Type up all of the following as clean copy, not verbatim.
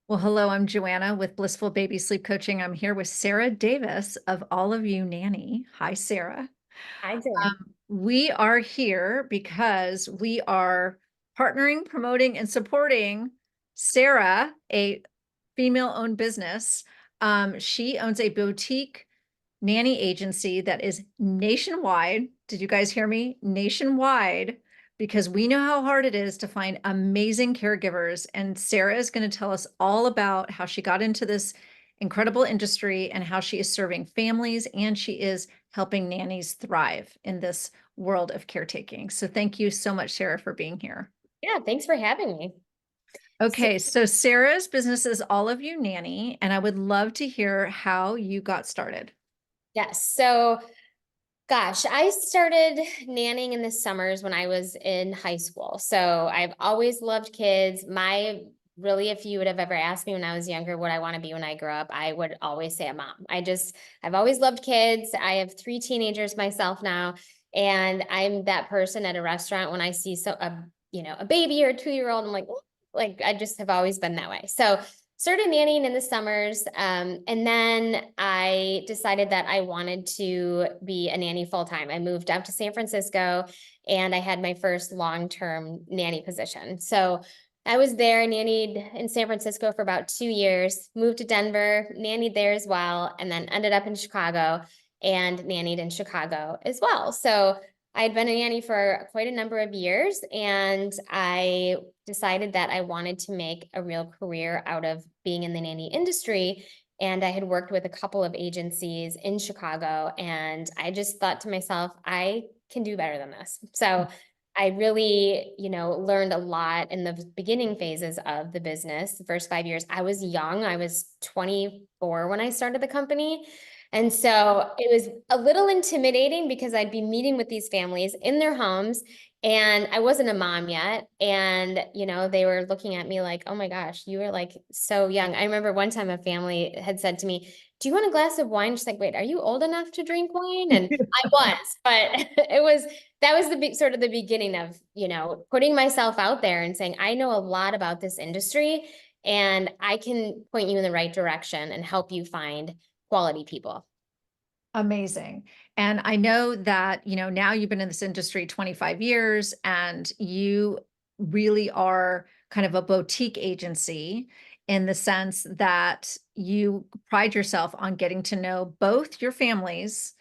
Well, hello, I'm Joanna with Blissful Baby Sleep Coaching. I'm here with Sarah Davis of All of You Nanny. Hi, Sarah. Hi, Joanne. We are here because we are partnering, promoting, and supporting Sarah, a female-owned business. She owns a boutique nanny agency that is nationwide. Did you guys hear me? Nationwide, because we know how hard it is to find amazing caregivers. And Sarah is going to tell us all about how she got into this incredible industry and how she is serving families and she is helping nannies thrive in this world of caretaking. So thank you so much, Sarah, for being here. Yeah, thanks for having me. So, Okay, so Sarah's business is All of You Nanny, and I would love to hear how you got started. yes. So, gosh, I started nannying in the summers when I was in high school. So, I've always loved kids. Really, if you would have ever asked me when I was younger what I want to be when I grow up, I would always say a mom. I've always loved kids. I have three teenagers myself now, and I'm that person at a restaurant when I see a baby or a 2-year-old, I'm like, "Ooh," like I just have always been that way. So started nannying in the summers. And then I decided that I wanted to be a nanny full time. I moved out to San Francisco and I had my first long-term nanny position. So I was there, nannied in San Francisco for about 2 years, moved to Denver, nannied there as well, and then ended up in Chicago and nannied in Chicago as well. So I had been a nanny for quite a number of years, and I decided that I wanted to make a real career out of being in the nanny industry. And I had worked with a couple of agencies in Chicago, and I just thought to myself, I can do better than this. So I really, learned a lot in the beginning phases of the business. The first 5 years, I was young. I was 24 when I started the company. And so it was a little intimidating because I'd be meeting with these families in their homes and I wasn't a mom yet. And, they were looking at me like, oh my gosh, you were like so young. I remember one time a family had said to me, do you want a glass of wine? She's like, wait, are you old enough to drink wine? And I was, but that was the big sort of the beginning of, putting myself out there and saying, I know a lot about this industry and I can point you in the right direction and help you find quality people. Amazing. And I know that, now you've been in this industry 25 years and you really are kind of a boutique agency in the sense that you pride yourself on getting to know both your families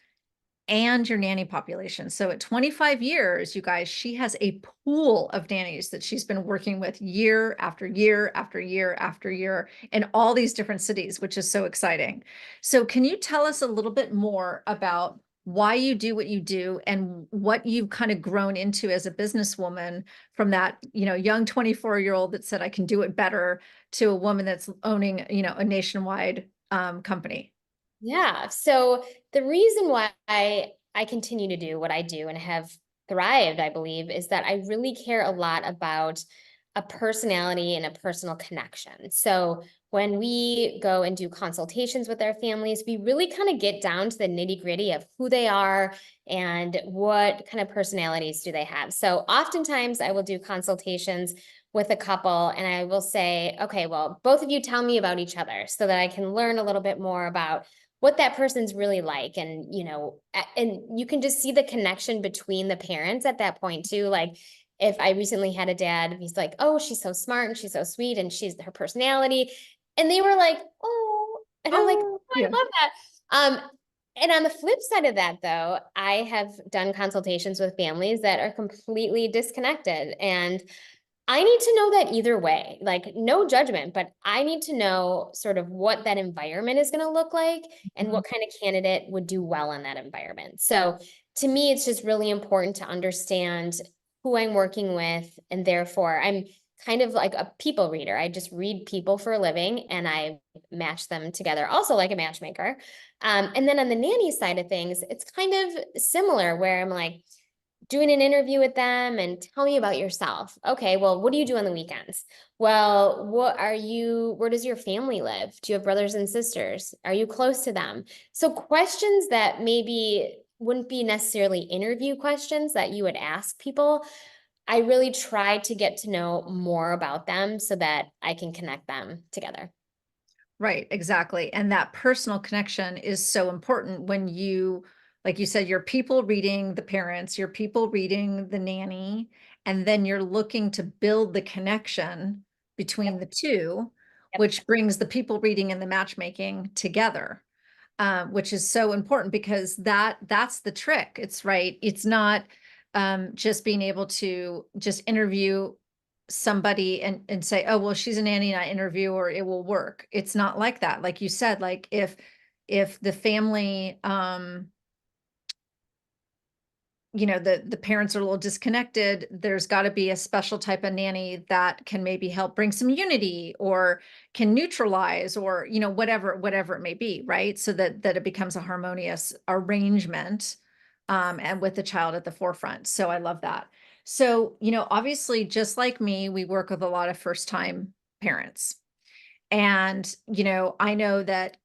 and your nanny population. So at 25 years, you guys, she has a pool of nannies that she's been working with year after year after year after year in all these different cities, which is so exciting. So can you tell us a little bit more about why you do what you do and what you've kind of grown into as a businesswoman from that, young 24-year-old that said, I can do it better to a woman that's owning, a nationwide company? Yeah. So the reason why I continue to do what I do and have thrived, I believe, is that I really care a lot about a personality and a personal connection. So when we go and do consultations with our families, we really kind of get down to the nitty-gritty of who they are and what kind of personalities do they have. So oftentimes I will do consultations with a couple and I will say, okay, well, both of you tell me about each other so that I can learn a little bit more about what that person's really like. And, and you can just see the connection between the parents at that point too. Like if I recently had a dad, he's like, oh, she's so smart and she's so sweet and she's her personality. And they were like, oh, and I'm like, Oh, oh, I yeah. love that. And on the flip side of that, though, I have done consultations with families that are completely disconnected. And I need to know that either way, like no judgment, but I need to know sort of what that environment is going to look like and what kind of candidate would do well in that environment. So to me, it's just really important to understand who I'm working with. And therefore, I'm kind of like a people reader. I just read people for a living and I match them together, also like a matchmaker. And then on the nanny side of things, it's kind of similar where I'm like, doing an interview with them and tell me about yourself. Okay, well, what do you do on the weekends? Well, where does your family live? Do you have brothers and sisters? Are you close to them? So questions that maybe wouldn't be necessarily interview questions that you would ask people. I really try to get to know more about them so that I can connect them together. Right, exactly. And that personal connection is so important when you, like you said, you're people reading the parents, you're people reading the nanny, and then you're looking to build the connection between Yep, the two, yep. which brings the people reading and the matchmaking together, which is so important because that's the trick. It's right. It's not just being able to just interview somebody and say, oh, well, she's a nanny and I interview or it will work. It's not like that. Like you said, like if the family the parents are a little disconnected, there's got to be a special type of nanny that can maybe help bring some unity or can neutralize or whatever it may be, right? So that it becomes a harmonious arrangement, and with the child at the forefront. So I love that. So obviously, just like me, we work with a lot of first time parents, and I know that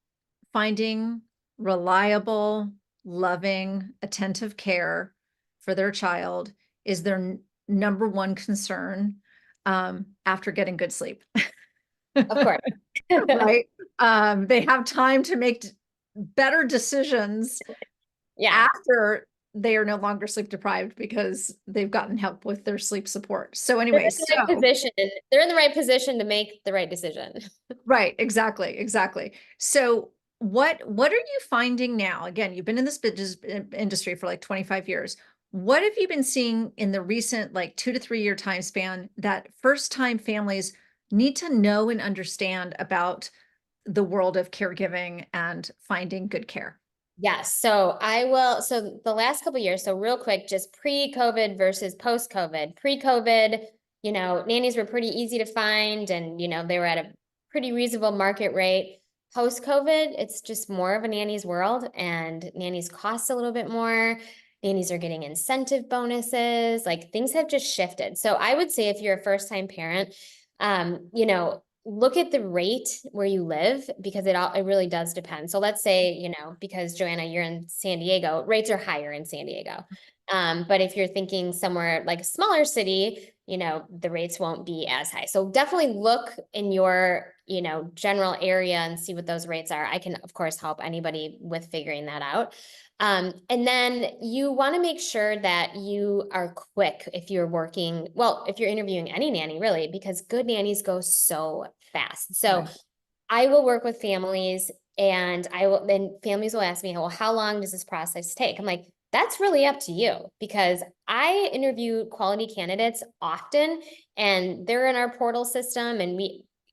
finding reliable, loving, attentive care for their child is their number one concern, after getting good sleep, Of course. right? They have time to make better decisions Yeah. after they are no longer sleep deprived because they've gotten help with their sleep support. So They're anyway, in the right so position. They're in the right position to make the right decision. right, exactly, exactly. So what are you finding now? Again, you've been in this business industry for like 25 years. What have you been seeing in the recent like 2 to 3 year time span that first time families need to know and understand about the world of caregiving and finding good care? Yes. So I will. So the last couple of years, so real quick, just pre-COVID versus post-COVID. Pre-COVID, nannies were pretty easy to find and, they were at a pretty reasonable market rate. Post-COVID, it's just more of a nanny's world and nannies cost a little bit more. Nannies are getting incentive bonuses, like things have just shifted. So I would say if you're a first-time parent, look at the rate where you live because it really does depend. So let's say, because Joanna, you're in San Diego, rates are higher in San Diego. But if you're thinking somewhere like a smaller city, the rates won't be as high. So definitely look in your, general area and see what those rates are. I can, of course, help anybody with figuring that out. And then you want to make sure that you are quick if you're working, well, if you're interviewing any nanny really, because good nannies go so fast. So Right. I will work with families and then families will ask me, well, how long does this process take? I'm like, that's really up to you because I interview quality candidates often and they're in our portal system. And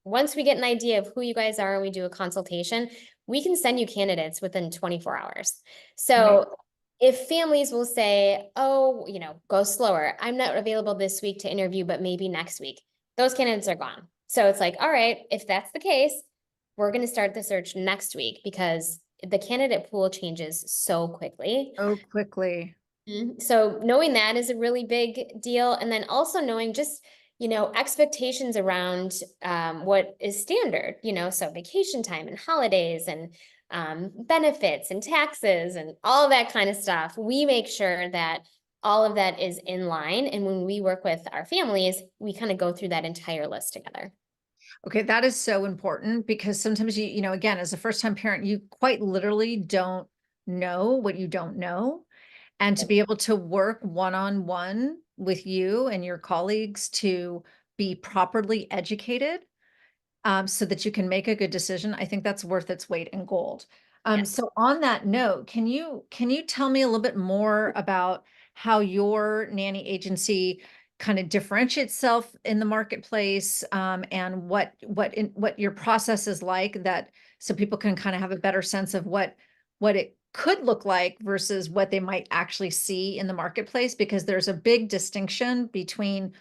once we get an idea of who you guys are and we do a consultation, we can send you candidates within 24 hours. Amazing. So if families will say, oh, go slower, I'm not available this week to interview, but maybe next week, those candidates are gone. So it's like, all right, if that's the case, we're going to start the search next week because the candidate pool changes so quickly. Oh, quickly. So knowing that is a really big deal. And then also knowing just, expectations around what is standard, so vacation time and holidays and benefits and taxes and all of that kind of stuff. We make sure that all of that is in line. And when we work with our families, we kind of go through that entire list together. Okay, that is so important because sometimes again, as a first time parent, you quite literally don't know what you don't know. And to be able to work one-on-one with you and your colleagues to be properly educated, so that you can make a good decision, I think that's worth its weight in gold. Yes. So on that note, can you tell me a little bit more about how your nanny agency kind of differentiates itself in the marketplace, and what your process is like that so people can kind of have a better sense of what it could look like versus what they might actually see in the marketplace because there's a big distinction between,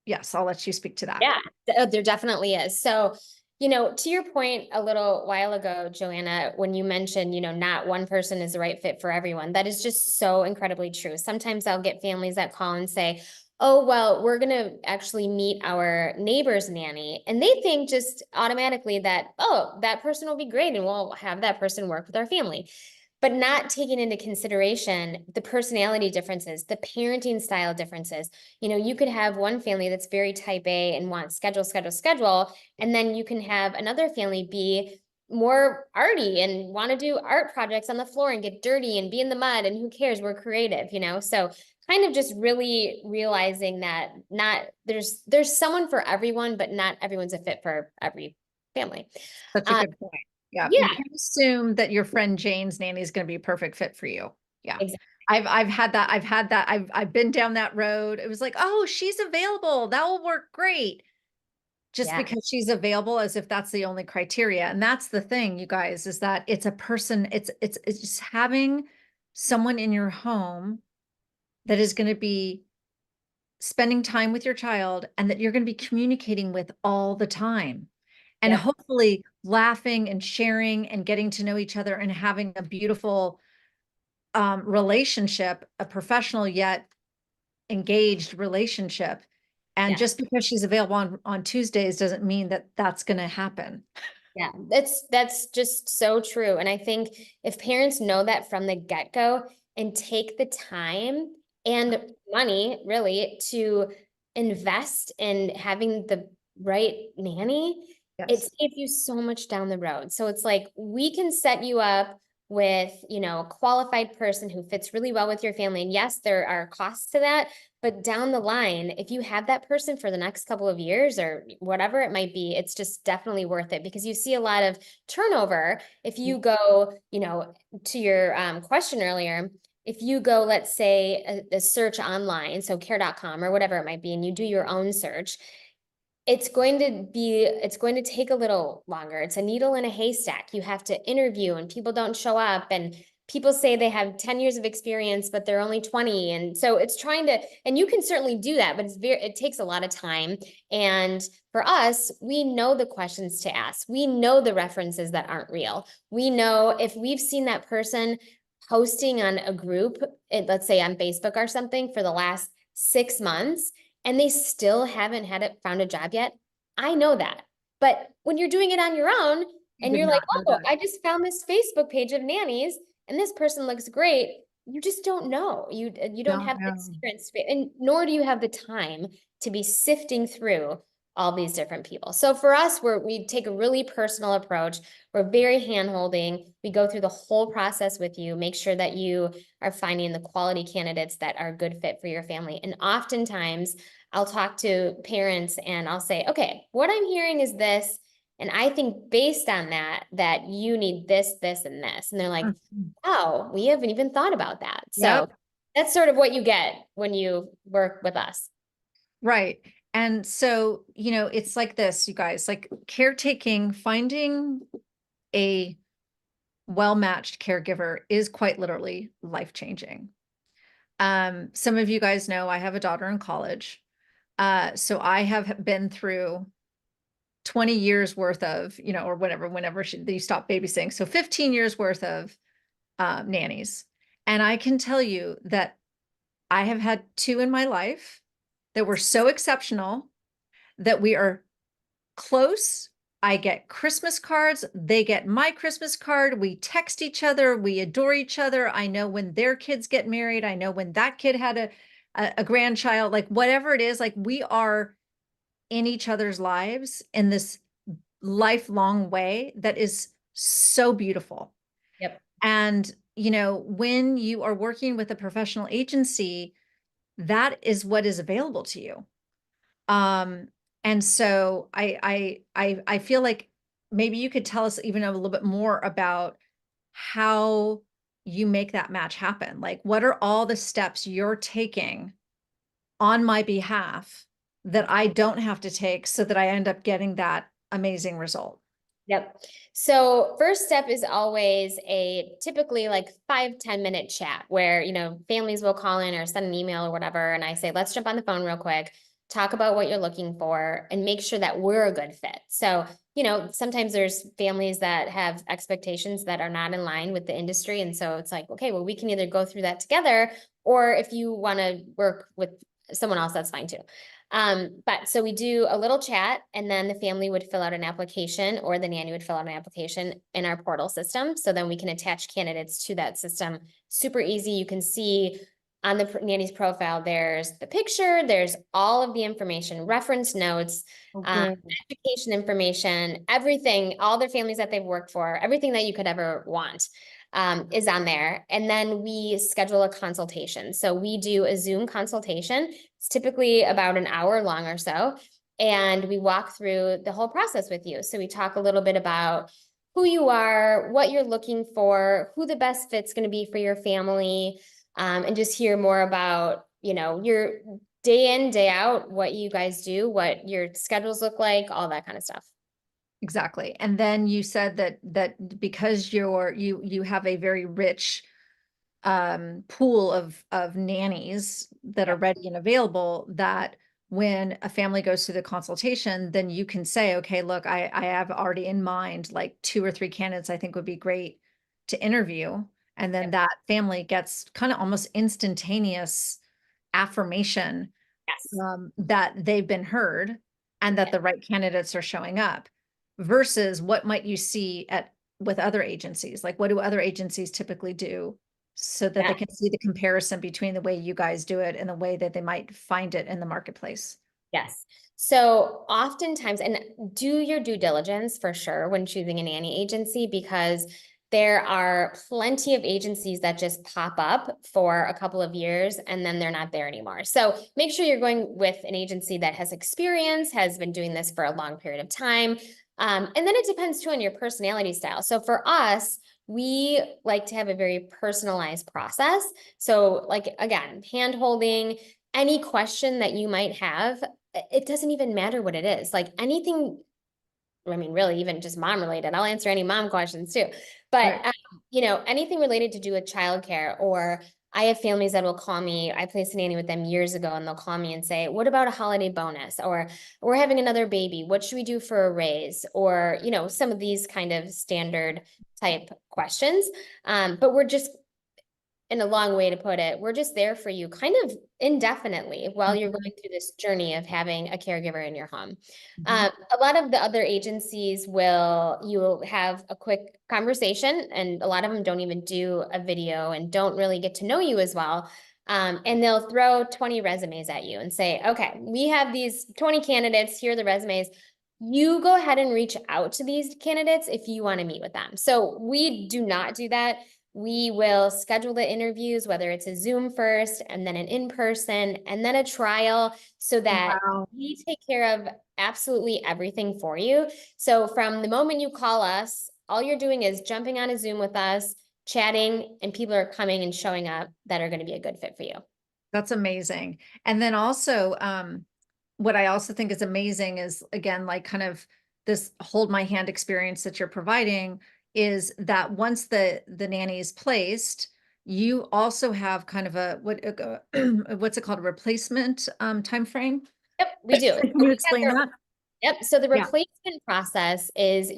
yes, I'll let you speak to that. Yeah, there definitely is. So, to your point a little while ago, Joanna, when you mentioned, not one person is the right fit for everyone, that is just so incredibly true. Sometimes I'll get families that call and say, oh, well, we're going to actually meet our neighbor's nanny. And they think just automatically that, oh, that person will be great and we'll have that person work with our family. but not taking into consideration the personality differences, the parenting style differences. You know, you could have one family that's very type A and wants schedule, schedule, schedule, and then you can have another family be more arty and want to do art projects on the floor and get dirty and be in the mud, and who cares, we're creative, you know. So kind of just really realizing that not there's someone for everyone, but not everyone's a fit for every family. Such a um, good point. Yeah, you yeah, can't assume that your friend Jane's nanny is going to be a perfect fit for you. Yeah. exactly. I've had that. I've been down that road. It was like, oh, she's available. That will work great. Just Yeah, because she's available, as if that's the only criteria. And that's the thing, you guys, is that it's a person, it's just having someone in your home that is going to be spending time with your child and that you're going to be communicating with all the time. And yep, hopefully laughing and sharing and getting to know each other and having a beautiful relationship, a professional yet engaged relationship. And yeah. just because she's available on Tuesdays doesn't mean that that's going to happen. Yeah, that's just so true. And I think if parents know that from the get-go and take the time and money really to invest in having the right nanny, it Yes. saves you so much down the road. So it's like we can set you up with, you know, a qualified person who fits really well with your family. And yes, there are costs to that, but down the line, if you have that person for the next couple of years or whatever it might be, it's just definitely worth it because you see a lot of turnover. If you go, you know, to your question earlier, if you go, let's say, a search online, so care.com or whatever it might be, and you do your own search, it's going to take a little longer. It's a needle in a haystack. You have to interview and people don't show up, and people say they have 10 years of experience but they're only 20, and so it's trying to, and you can certainly do that, but it takes a lot of time. And for us, we know the questions to ask. We know the references that aren't real. We know if we've seen that person posting on a group, let's say on Facebook or something, for the last 6 months, and they still haven't found a job yet. I know that. But when you're doing it on your own You and would you're like, not know oh, that. I just found this Facebook page of nannies and this person looks great, you just don't know. You don't No, have the no. experience, and nor do you have the time to be sifting through all these different people. So for us, we take a really personal approach. We're very hand-holding. We go through the whole process with you, make sure that you are finding the quality candidates that are a good fit for your family. And oftentimes I'll talk to parents and I'll say, okay, what I'm hearing is this. And I think based on that, that you need this, this, and this. And they're like, Mhm. oh, we haven't even thought about that. So Yep. that's sort of what you get when you work with us. Right. And so, it's like this, you guys, like caretaking, finding a well-matched caregiver is quite literally life-changing. Some of you guys know I have a daughter in college. So I have been through 20 years worth of, or whenever they stop babysitting. So 15 years worth of nannies. And I can tell you that I have had two in my life that were so exceptional that we are close. I get Christmas cards. They get my Christmas card. We text each other. We adore each other. I know when their kids get married. I know when that kid had a grandchild, like whatever it is, like we are in each other's lives in this lifelong way that is so beautiful. Yep. And, when you are working with a professional agency, that is what is available to you. Um, and so I feel like maybe you could tell us even a little bit more about how you make that match happen. Like, what are all the steps you're taking on my behalf that I don't have to take so that I end up getting that amazing result? Yep. So first step is always a typically like 5-10 minute chat where, you know, families will call in or send an email or whatever. And I say, let's jump on the phone real quick, talk about what you're looking for and make sure that we're a good fit. So, you know, sometimes there's families that have expectations that are not in line with the industry. And so it's like, okay, well, we can either go through that together, or if you want to work with someone else, that's fine too. But so we do a little chat, and then the family would fill out an application, or the nanny would fill out an application in our portal system. So then we can attach candidates to that system. Super easy. You can see on the nanny's profile, there's the picture, there's all of the information, reference notes, Oh, good. education information, everything, all their families that they've worked for, everything that you could ever want is on there. And then we schedule a consultation. So we do a Zoom consultation. It's typically about an hour long or so. And we walk through the whole process with you. So we talk a little bit about who you are, what you're looking for, who the best fit's going to be for your family, and just hear more about, your day in, day out, what you guys do, what your schedules look like, all that kind of stuff. Exactly. And then you said that because you have a very rich pool of nannies that are Yep. ready and available, that when a family goes through the consultation, then you can say, okay, look, I have already in mind like 2 or 3 candidates I think would be great to interview. And then Yep. that family gets kind of almost instantaneous affirmation Yes. that they've been heard and that Yeah. the right candidates are showing up, versus what might you see at with other agencies? Like, what do other agencies typically do so that they Yeah. can see the comparison between the way you guys do it and the way that they might find it in the marketplace? Yes. So oftentimes, and do your due diligence for sure when choosing a nanny agency, because there are plenty of agencies that just pop up for a couple of years and then they're not there anymore. So make sure you're going with an agency that has experience, has been doing this for a long period of time. And then it depends too on your personality style. So for us, we like to have a very personalized process. So, like, again, hand holding, any question that you might have, it doesn't even matter what it is. Like anything, I mean, really, even just mom related. I'll answer any mom questions too. But Right. anything related to do with childcare, or I have families that will call me. I placed a nanny with them years ago, and they'll call me and say, "What about a holiday bonus?" Or "We're having another baby. What should we do for a raise?" Or some of these kind of standard type questions. But we're just, in a long way to put it, we're just there for you kind of indefinitely while you're Mhm. going through this journey of having a caregiver in your home. Mhm. A lot of the other agencies you'll have a quick conversation, and a lot of them don't even do a video and don't really get to know you as well. And they'll throw 20 resumes at you and say, okay, we have these 20 candidates, here are the resumes. You go ahead and reach out to these candidates if you want to meet with them. So we do not do that. We will schedule the interviews, whether it's a Zoom first and then an in-person and then a trial, so that Wow. we take care of absolutely everything for you. So from the moment you call us, all you're doing is jumping on a Zoom with us, chatting, and people are coming and showing up that are going to be a good fit for you. That's amazing. And then also, what I also think is amazing is, again, like kind of this hold my hand experience that you're providing, is that once the nanny is placed, you also have kind of a what's it called, a replacement time frame. Yep, we do. So Can you explain that? Yep. So the Yeah. replacement process is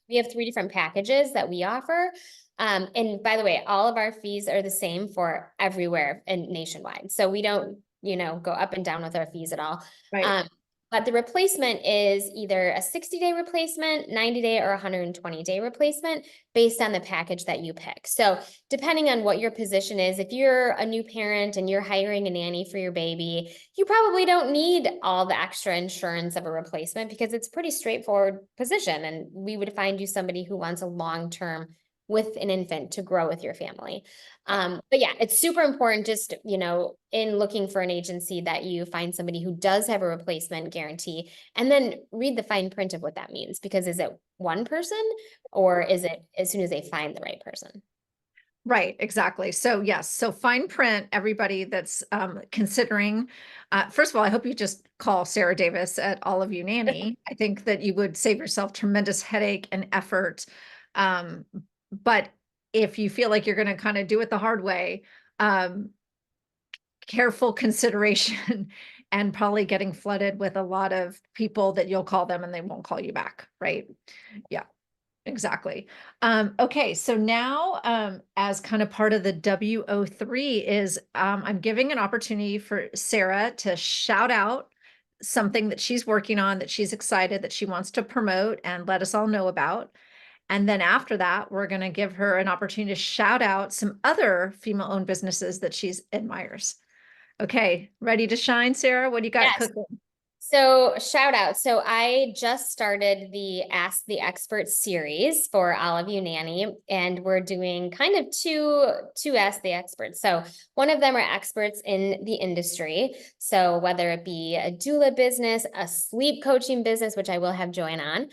we have 3 different packages that we offer. And by the way, all of our fees are the same for everywhere and nationwide. So we don't, go up and down with our fees at all. Right. Um, but the replacement is either a 60-day replacement, 90-day, or 120-day replacement based on the package that you pick. So depending on what your position is, if you're a new parent and you're hiring a nanny for your baby, you probably don't need all the extra insurance of a replacement because it's a pretty straightforward position. And we would find you somebody who wants a long-term with an infant to grow with your family. But yeah, it's super important just, in looking for an agency, that you find somebody who does have a replacement guarantee, and then read the fine print of what that means, because is it one person, or is it as soon as they find the right person? Right, exactly. So yes, so fine print, everybody that's considering, first of all, I hope you just call Sarah Davis at All of You Nanny. I think that you would save yourself tremendous headache and effort. Um, but if you feel like you're going to kind of do it the hard way, um, careful consideration and probably getting flooded with a lot of people that you'll call them and they won't call you back, right? Yeah. Exactly. Okay, so now, as kind of part of the WO3 is, I'm giving an opportunity for Sarah to shout out something that she's working on that she's excited that she wants to promote and let us all know about. And then after that, we're going to give her an opportunity to shout out some other female-owned businesses that she admires. Okay, ready to shine, Sarah? What do you got Yes. cooking? So shout out. So I just started the Ask the Expert series for all of you Nanny, and we're doing kind of two Ask the Experts. So one of them are experts in the industry. So whether it be a doula business, a sleep coaching business, which I will have join on,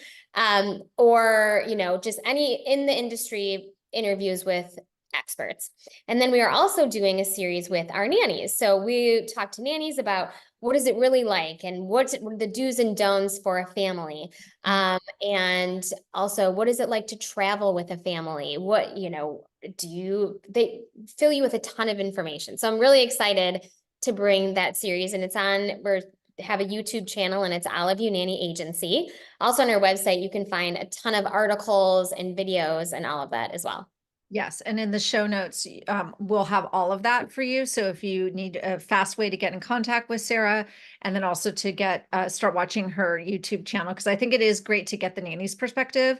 or just any in the industry interviews with experts. And then we are also doing a series with our nannies. So we talk to nannies about what is it really like and what are the do's and don'ts for a family, and also what is it like to travel with a family, what they fill you with a ton of information. So I'm really excited to bring that series, and we're have a YouTube channel, and it's Olive You Nanny Agency. Also on our website you can find a ton of articles and videos and all of that as well. Yes, and in the show notes, we'll have all of that for you. So if you need a fast way to get in contact with Sarah, and then also to get start watching her YouTube channel, because I think it is great to get the nanny's perspective,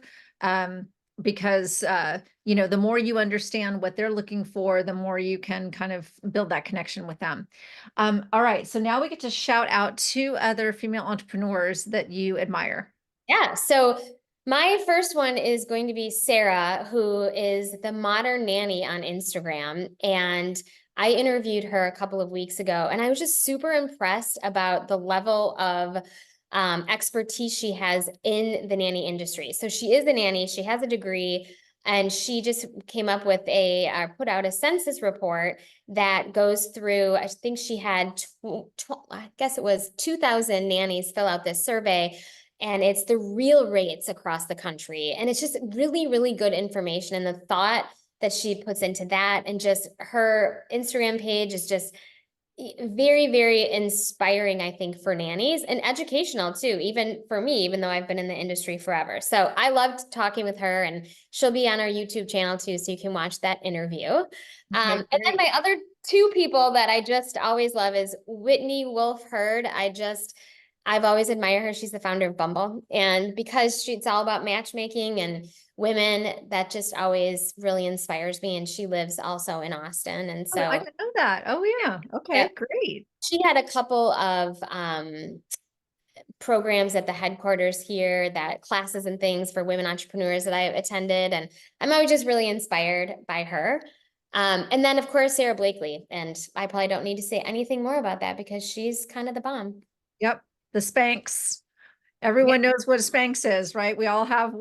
because the more you understand what they're looking for, the more you can kind of build that connection with them. All right, so now we get to shout out two other female entrepreneurs that you admire. Yeah. So my first one is going to be Sarah, who is the Modern Nanny on Instagram. And I interviewed her a couple of weeks ago, and I was just super impressed about the level of expertise she has in the nanny industry. So she is a nanny, she has a degree, and she just came up with put out a census report that goes through, I think she had, I guess it was 2,000 nannies fill out this survey, and it's the real rates across the country. And it's just really, really good information. And the thought that she puts into that, and just her Instagram page is just very, very inspiring, I think, for nannies, and educational too, even for me, even though I've been in the industry forever. So I loved talking with her, and she'll be on our YouTube channel too, so you can watch that interview. Okay, And then my other two people that I just always love is Whitney Wolf Hurd. I've always admired her. She's the founder of Bumble. And because it's all about matchmaking and women, that just always really inspires me. And she lives also in Austin. And Oh, I so, didn't know that. Oh yeah. yeah, Okay, great. she had a couple of programs at the headquarters here, that classes and things for women entrepreneurs that I attended. And I'm always just really inspired by her. And then, of course, Sarah Blakely. And I probably don't need to say anything more about that because she's kind of the bomb. Yep. The Spanx. Yeah. Everyone knows what a Spanx is, right? We all have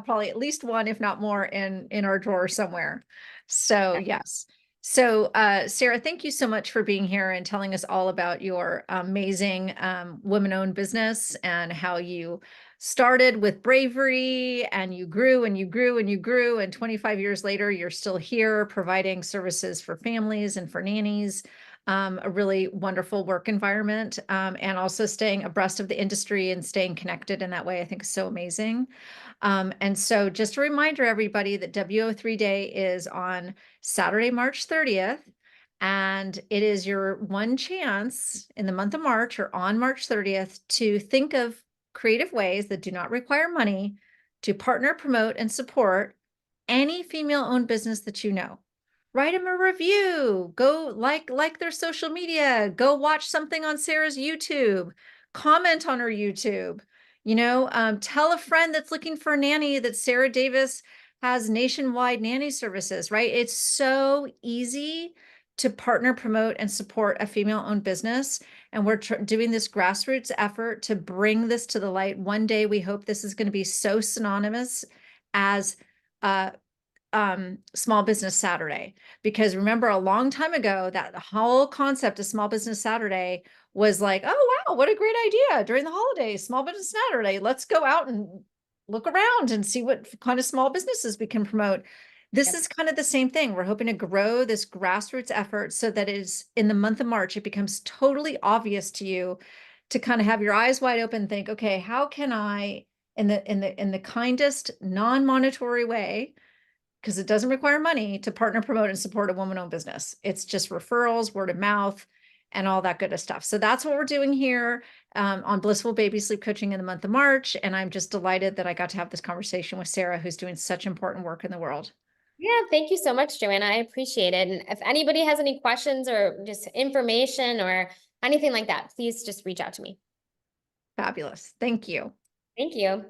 probably at least one, if not more, in our drawer somewhere. So yes. So Sarah, thank you so much for being here and telling us all about your amazing women-owned business and how you started with bravery and you grew and you grew and you grew, and 25 years later, you're still here providing services for families and for nannies. A really wonderful work environment, and also staying abreast of the industry and staying connected in that way, I think is so amazing. And so just a reminder, everybody, that WO3 Day is on Saturday, March 30th. And it is your one chance in the month of March or on March 30th to think of creative ways that do not require money to partner, promote, and support any female-owned business that you know. Write them a review, go like their social media, go watch something on Sarah's YouTube, comment on her YouTube, tell a friend that's looking for a nanny that Sarah Davis has nationwide nanny services, right? It's so easy to partner, promote, and support a female-owned business. And we're doing this grassroots effort to bring this to the light. One day, we hope this is going to be so synonymous as Small Business Saturday. Because remember, a long time ago, that whole concept of Small Business Saturday was like, oh, wow, what a great idea during the holidays, Small Business Saturday. Let's go out and look around and see what kind of small businesses we can promote. This Yep. is kind of the same thing. We're hoping to grow this grassroots effort so that is in the month of March, it becomes totally obvious to you to kind of have your eyes wide open and think, okay, how can I, in the kindest, non-monetary way, because it doesn't require money to partner, promote, and support a woman-owned business. It's just referrals, word of mouth, and all that good stuff. So that's what we're doing here on Blissful Baby Sleep Coaching in the month of March. And I'm just delighted that I got to have this conversation with Sarah, who's doing such important work in the world. Yeah, thank you so much, Joanna. I appreciate it. And if anybody has any questions or just information or anything like that, please just reach out to me. Fabulous. Thank you. Thank you.